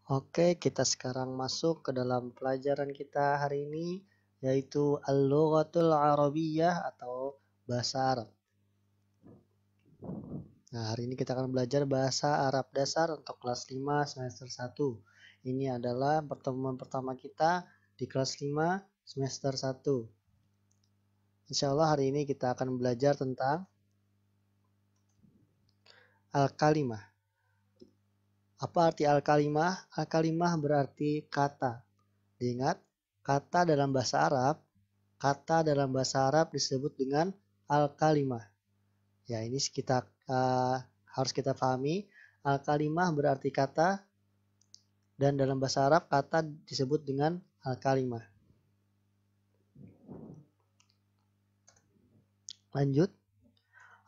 Oke, kita sekarang masuk ke dalam pelajaran kita hari ini, yaitu Al-Lughatul Arabiyyah atau Bahasa Arab. Nah, hari ini kita akan belajar Bahasa Arab Dasar untuk kelas 5 semester 1. Ini adalah pertemuan pertama kita di kelas 5 semester 1. Insya Allah hari ini kita akan belajar tentang Al-Kalimah. Apa arti Al-Kalimah? Al-Kalimah berarti kata. Diingat, kata dalam bahasa Arab disebut dengan al-kalimah. Ya, ini kita harus kita pahami. Al-kalimah berarti kata dan dalam bahasa Arab kata disebut dengan al-kalimah. Lanjut.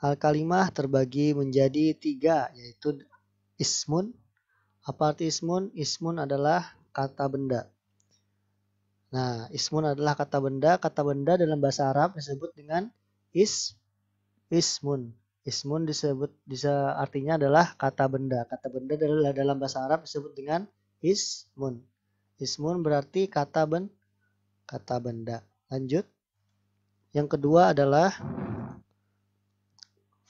Al-kalimah terbagi menjadi 3, yaitu ismun. Apa arti ismun? Ismun adalah kata benda. Nah, ismun adalah kata benda. Kata benda dalam bahasa Arab disebut dengan ismun. Ismun artinya adalah kata benda. Kata benda dalam bahasa Arab disebut dengan ismun. Ismun berarti kata benda. Lanjut. Yang kedua adalah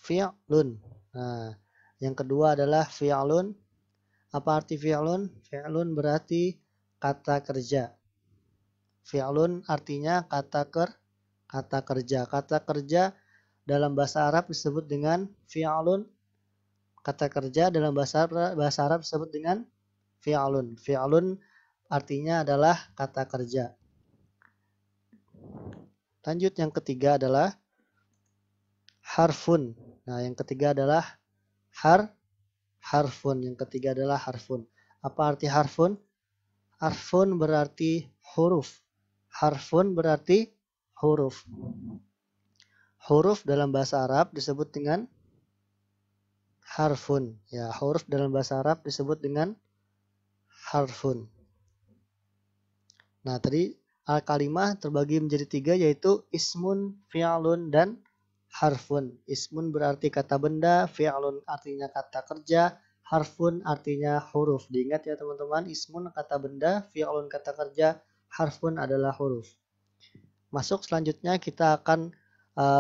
fi'lun. Nah, yang kedua adalah fi'lun. Apa arti fi'lun? Fi'lun berarti kata kerja. Fi'lun artinya kata kerja. Kata kerja dalam bahasa Arab disebut dengan fi'lun. Kata kerja dalam bahasa Arab disebut dengan fi'lun. Fi'lun artinya adalah kata kerja. Lanjut, yang ketiga adalah harfun. Nah, yang ketiga adalah harfun. Yang ketiga adalah harfun. Apa arti harfun? Harfun berarti huruf. Harfun berarti huruf. Huruf dalam bahasa Arab disebut dengan harfun. Ya, huruf dalam bahasa Arab disebut dengan harfun. Nah, tadi al-kalimah terbagi menjadi 3, yaitu ismun, fi'lun, dan harfun. Ismun berarti kata benda, fi'lun artinya kata kerja, harfun artinya huruf. Diingat ya teman-teman, ismun kata benda, fi'lun kata kerja, harfun adalah huruf. Masuk selanjutnya kita akan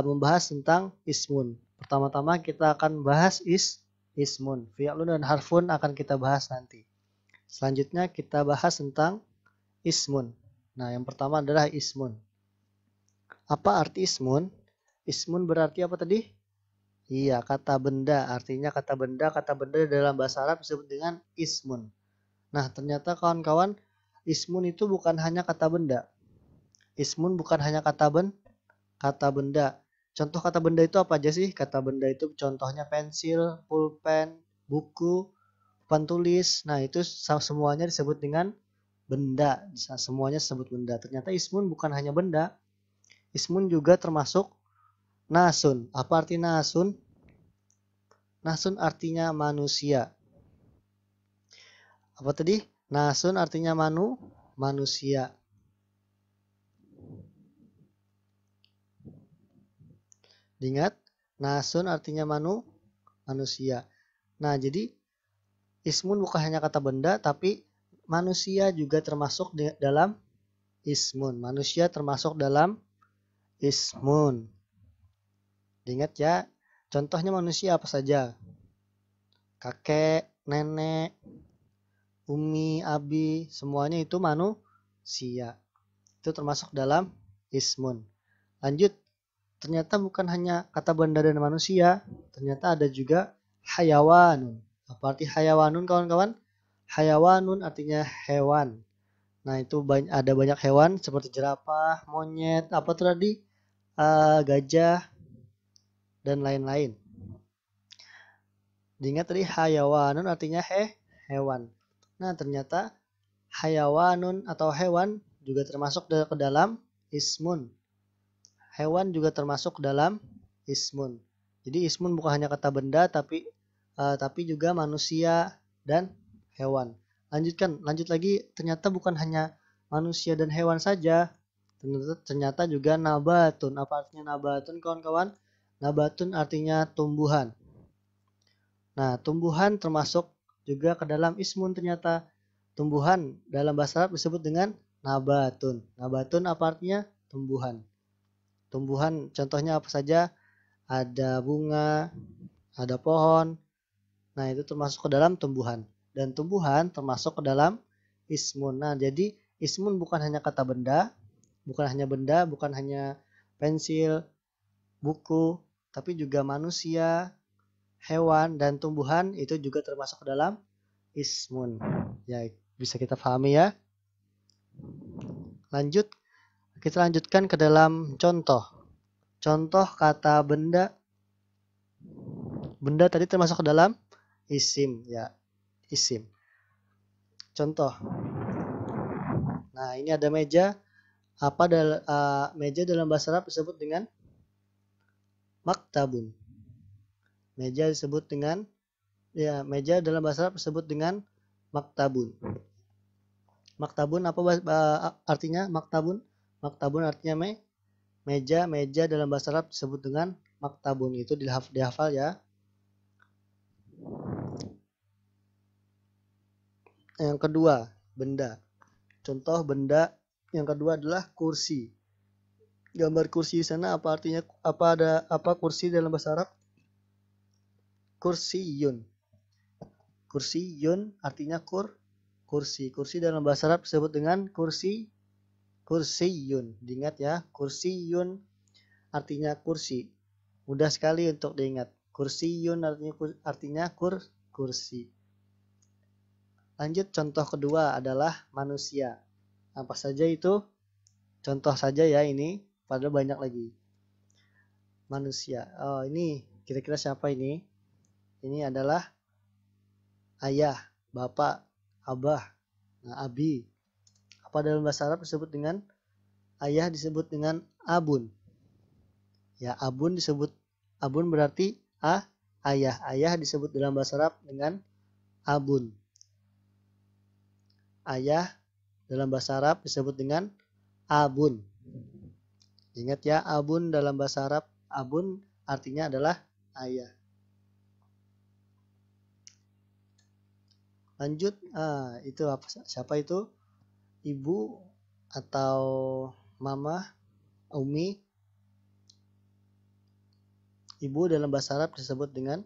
membahas tentang ismun. Pertama-tama kita akan bahas ismun. Fi'lun dan harfun akan kita bahas nanti. Selanjutnya kita bahas tentang ismun. Nah, yang pertama adalah ismun. Apa arti ismun? Ismun berarti apa tadi? Iya, kata benda. Artinya kata benda dalam bahasa Arab disebut dengan ismun. Nah, ternyata kawan-kawan, ismun itu bukan hanya kata benda. Ismun bukan hanya kata benda. Contoh kata benda itu apa aja sih? Kata benda itu contohnya pensil, pulpen, buku, papan tulis. Nah, itu semuanya disebut dengan benda. Semuanya disebut benda. Ternyata ismun bukan hanya benda. Ismun juga termasuk nasun. Apa arti nasun? Nasun artinya manusia. Apa tadi? Nasun artinya manusia. Diingat, nasun artinya manusia. Nah, jadi ismun bukan hanya kata benda, tapi manusia juga termasuk dalam ismun. Manusia termasuk dalam ismun. Diingat ya, contohnya manusia apa saja? Kakek, nenek, umi, abi, semuanya itu manusia. Itu termasuk dalam ismun. Lanjut, ternyata bukan hanya kata benda dan manusia, ternyata ada juga hayawanun. Apa arti hayawanun kawan-kawan? Hayawanun artinya hewan. Nah, itu ada banyak hewan seperti jerapah, monyet, apa tadi? Gajah, dan lain-lain. Diingat tadi hayawanun artinya hewan. Nah, ternyata hayawanun atau hewan juga termasuk ke dalam ismun. Hewan juga termasuk dalam ismun. Jadi ismun bukan hanya kata benda tapi juga manusia dan hewan. Lanjut lagi, ternyata bukan hanya manusia dan hewan saja. Ternyata juga nabatun. Apa artinya nabatun kawan-kawan? Nabatun artinya tumbuhan. Nah, tumbuhan termasuk juga ke dalam ismun ternyata. Tumbuhan dalam bahasa Arab disebut dengan nabatun. Nabatun apa artinya? Tumbuhan. Tumbuhan contohnya apa saja? Ada bunga, ada pohon. Nah, itu termasuk ke dalam tumbuhan. Dan tumbuhan termasuk ke dalam ismun. Nah, jadi ismun bukan hanya kata benda, bukan hanya pensil, buku, tapi juga manusia, hewan, dan tumbuhan itu juga termasuk ke dalam ismun. Ya, bisa kita pahami ya. Kita lanjutkan ke dalam contoh. Contoh kata benda. Benda tadi termasuk ke dalam isim ya, isim. Contoh. Nah, ini ada meja. Meja dalam bahasa Arab disebut dengan maktabun. Meja dalam bahasa Arab disebut dengan maktabun. Maktabun apa artinya maktabun? Maktabun artinya meja. Meja dalam bahasa Arab disebut dengan maktabun. Itu dihafal ya. Yang kedua, benda. Contoh benda yang kedua adalah kursi. Gambar kursi di sana apa artinya? Apa kursi dalam bahasa Arab? Kursiyun. Kursiyun artinya kursi. Kursi dalam bahasa Arab disebut dengan kursiyun. Diingat ya, kursiyun artinya kursi. Mudah sekali untuk diingat. Kursiyun artinya kursi. Lanjut, contoh kedua adalah manusia. Apa saja itu? Contoh saja ya ini, padahal banyak lagi. Manusia. Oh, ini kira-kira siapa ini? Ini adalah ayah, bapak, abah, abi. Apa dalam bahasa Arab disebut dengan ayah disebut dengan abun. Ya, abun berarti ayah. Ayah disebut dalam bahasa Arab dengan abun. Ayah dalam bahasa Arab disebut dengan abun. Ingat ya, abun dalam bahasa Arab, abun artinya adalah ayah. Lanjut, itu siapa itu? Ibu atau mama, umi. Ibu dalam bahasa Arab disebut dengan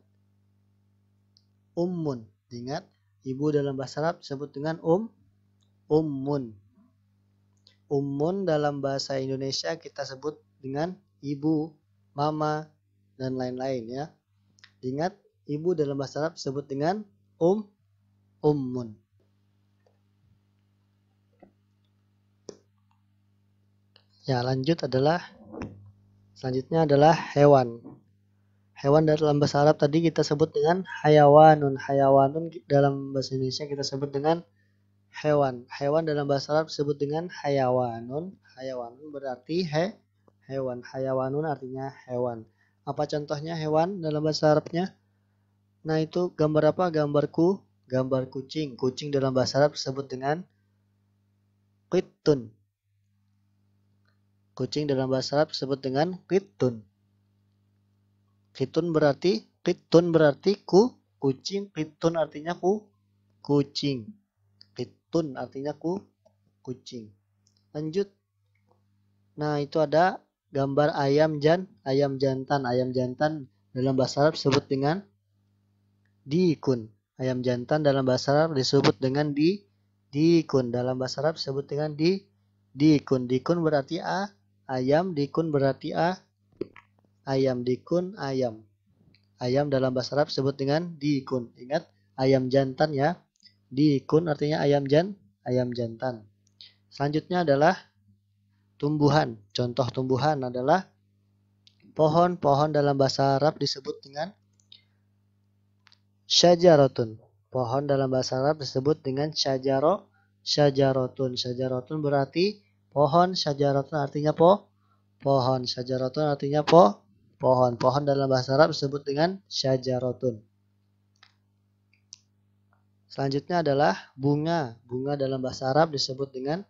ummun. Ingat, ibu dalam bahasa Arab disebut dengan ummun. Ummun dalam bahasa Indonesia kita sebut dengan ibu, mama, dan lain-lain ya. Ingat, ibu dalam bahasa Arab disebut dengan ummun. Ya, selanjutnya adalah hewan. Hewan dalam bahasa Arab tadi kita sebut dengan hayawanun. Hayawanun dalam bahasa Indonesia kita sebut dengan hewan. Hewan dalam bahasa Arab disebut dengan hayawanun. Hayawanun berarti hewan. Hayawanun artinya hewan. Apa contohnya hewan dalam bahasa Arabnya? Nah, itu gambar apa? Gambar kucing. Kucing dalam bahasa Arab disebut dengan qittun. Kucing dalam bahasa Arab disebut dengan qittun. Qittun berarti kucing. Qittun artinya kucing. Qittun artinya kucing. Lanjut. Nah, itu ada gambar ayam jantan. Ayam jantan dalam bahasa Arab disebut dengan dikun. Ayam jantan dalam bahasa Arab disebut dengan dikun. Dalam bahasa Arab disebut dengan dikun. Dikun berarti ayam, dikun berarti ayam, dikun ayam. Ayam dalam bahasa Arab disebut dengan dikun. Ingat, ayam jantan ya. Dikun artinya ayam jantan. Selanjutnya adalah tumbuhan. Contoh tumbuhan adalah pohon. Pohon dalam bahasa Arab disebut dengan syajaratun. Pohon dalam bahasa Arab disebut dengan syajaratun. Syajaratun berarti pohon. Syajaratun artinya pohon. Syajaratun artinya pohon. Pohon dalam bahasa Arab disebut dengan syajaratun. Selanjutnya adalah bunga. Bunga dalam bahasa Arab disebut dengan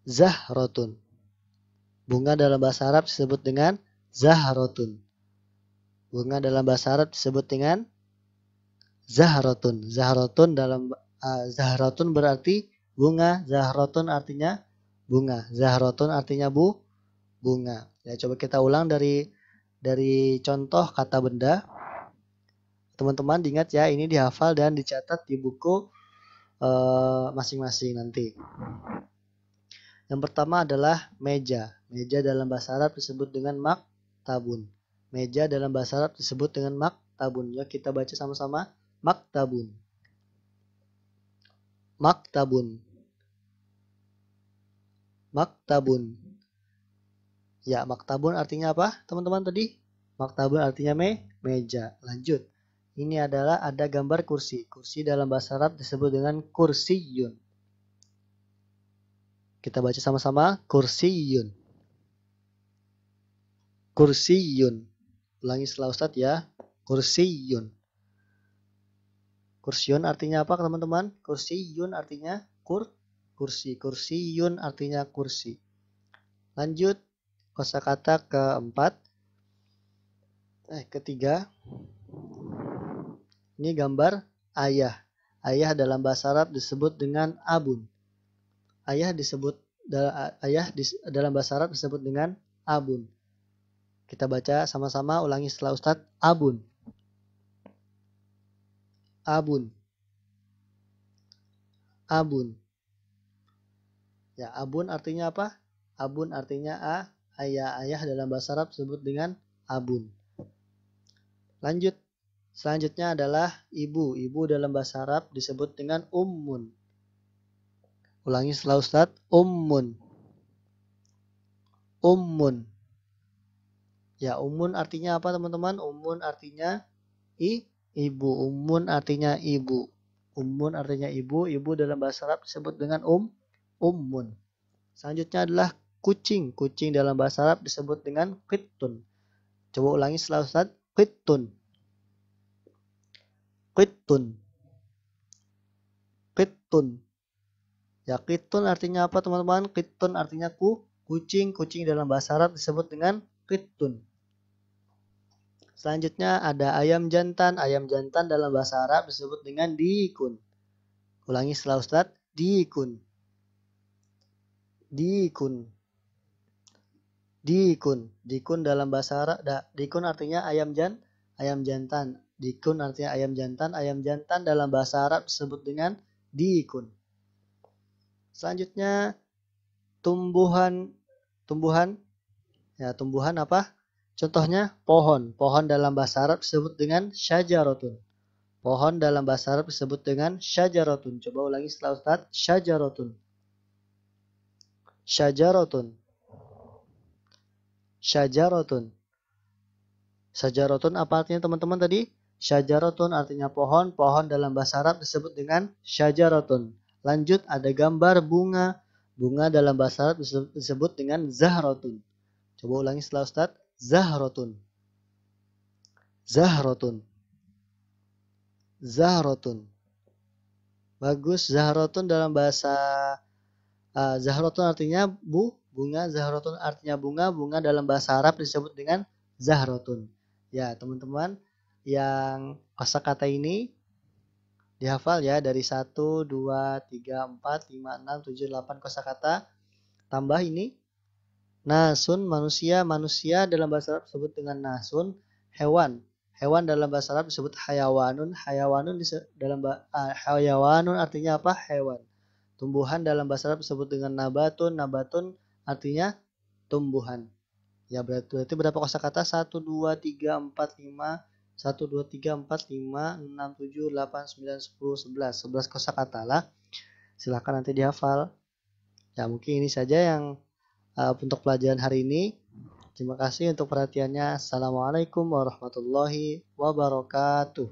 zahratun. Bunga dalam bahasa Arab disebut dengan zahratun. Bunga dalam bahasa Arab disebut dengan zahratun. Zahratun dalam Zahratun berarti bunga, zahratun artinya bunga, zahratun artinya bunga. Ya, coba kita ulang dari contoh kata benda. Teman-teman diingat ya, ini dihafal dan dicatat di buku masing-masing nanti. Yang pertama adalah meja. Meja dalam bahasa Arab disebut dengan maktabun. Meja dalam bahasa Arab disebut dengan maktabun. Ya, kita baca sama-sama. Maktabun. Maktabun. Maktabun. Ya, maktabun artinya apa, teman-teman tadi? Maktabun artinya meja. Lanjut. Ini adalah ada gambar kursi. Kursi dalam bahasa Arab disebut dengan kursiyun. Kita baca sama-sama. Kursiyun. Kursiyun. Ulangi setelah Ustadz ya. Kursiyun. Kursiun artinya apa teman-teman? Kursiyun artinya kursi. Kursiyun artinya kursi. Lanjut kosakata ketiga. Ini gambar ayah. Ayah dalam bahasa Arab disebut dengan abun. Ayah dalam bahasa Arab disebut dengan abun. Kita baca sama-sama, ulangi setelah Ustadz. Abun. Abun. Abun. Ya, abun artinya apa? Abun artinya ayah. Ayah dalam bahasa Arab disebut dengan abun. Lanjut. Selanjutnya adalah ibu. Ibu dalam bahasa Arab disebut dengan ummun. Ulangi setelah Ustadz. Ummun. Ummun. Ya, ummun artinya apa teman-teman? Ummun artinya ibu. Ummun artinya ibu. Ummun artinya ibu. Ibu dalam bahasa Arab disebut dengan ummun. Selanjutnya adalah kucing. Kucing dalam bahasa Arab disebut dengan qittun. Coba ulangi setelah Ustadz. Qittun. Qittun. Qittun. Ya, qittun artinya apa teman-teman? Qittun artinya kucing. Kucing dalam bahasa Arab disebut dengan qittun. Selanjutnya ada ayam jantan. Ayam jantan dalam bahasa Arab disebut dengan diikun. Ulangi setelah Ustadz. Diikun. Diikun. Diikun. Diikun dalam bahasa Arab. Diikun artinya ayam jantan. Diikun artinya ayam jantan. Ayam jantan dalam bahasa Arab disebut dengan diikun. Selanjutnya tumbuhan. Ya, tumbuhan apa? Contohnya pohon. Pohon dalam bahasa Arab disebut dengan syajaratun. Pohon dalam bahasa Arab disebut dengan syajaratun. Coba ulangi setelah Ustadz. Syajaratun. Syajaratun. Syajaratun. Syajaratun apa artinya teman-teman tadi? Syajaratun artinya pohon. Pohon dalam bahasa Arab disebut dengan syajaratun. Lanjut ada gambar bunga. Bunga dalam bahasa Arab disebut dengan zahratun. Coba ulangi setelah Ustadz. Zahratun. Zahratun. Zahratun. Bagus. Zahratun dalam bahasa zahratun artinya bunga. Zahratun artinya bunga. Bunga dalam bahasa Arab disebut dengan zahratun. Ya, teman-teman yang kosakata ini dihafal ya dari 1, 2, 3, 4, 5, 6, 7, 8 kosakata. Tambah ini. Nasun manusia. Manusia dalam bahasa Arab disebut dengan nasun. Hewan. Hewan dalam bahasa Arab disebut hayawanun. Hayawanun hayawanun artinya apa? Hewan. Tumbuhan dalam bahasa Arab disebut dengan nabatun. Nabatun artinya tumbuhan. Ya, berarti berapa kosakata? 1, 2, 3, 4, 5. 1, 2, 3, 4, 5, 6, 7, 8, 9, 10, 11. 11 kosakata lah. Silahkan nanti dihafal. Ya, mungkin ini saja yang untuk pelajaran hari ini. Terima kasih untuk perhatiannya. Assalamualaikum warahmatullahi wabarakatuh.